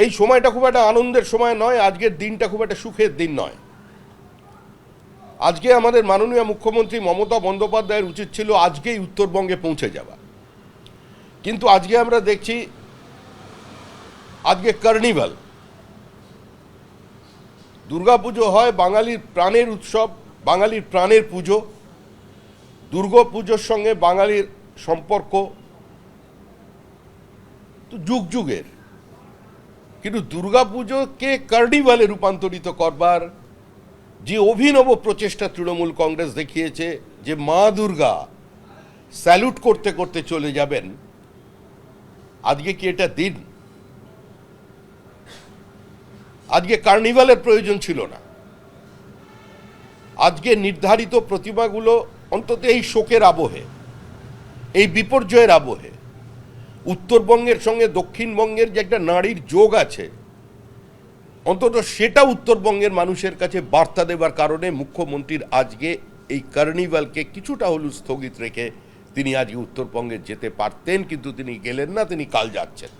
এই সময়টা খুব একটা আনন্দের সময় নয়, আজকের দিনটা খুব একটা সুখের দিন নয়। আজকে আমাদের মাননীয় মুখ্যমন্ত্রী মমতা বন্দ্যোপাধ্যায়ের উচিত ছিল আজকেই উত্তরবঙ্গে পৌঁছে যাওয়া, কিন্তু আজকে আমরা দেখছি আজকে কার্নিভাল। দুর্গাপুজো হয় বাঙালির প্রাণের উৎসব, বাঙালির প্রাণের পুজো। দুর্গাপুজোর সঙ্গে বাঙালির সম্পর্ক তো যুগ যুগের, কিন্তু দুর্গাপুজোকে কার্নিভালে রূপান্তরিত করবার যে অভিনব প্রচেষ্টা তৃণমূল কংগ্রেস দেখিয়েছে, যে মা দুর্গা স্যালুট করতে করতে চলে যাবেন, আজকে কি এটা দিন? আজকে কার্নিভালের প্রয়োজন ছিল না। আজকে নির্ধারিত প্রতিমাগুলো অন্তত এই শোকের আবহে, এই বিপর্যয়ের আবহে, উত্তরবঙ্গের সঙ্গে দক্ষিণবঙ্গের যে একটা নারীর যোগ আছে, অন্তত সেটা উত্তরবঙ্গের মানুষের কাছে বার্তা দেবার কারণে মুখ্যমন্ত্রীর আজকে এই কার্নিভালকে কিছুটা হলেও স্থগিত রেখে তিনি আজকে উত্তরবঙ্গে যেতে পারতেন, কিন্তু তিনি গেলেন না, তিনি কাল যাচ্ছেন।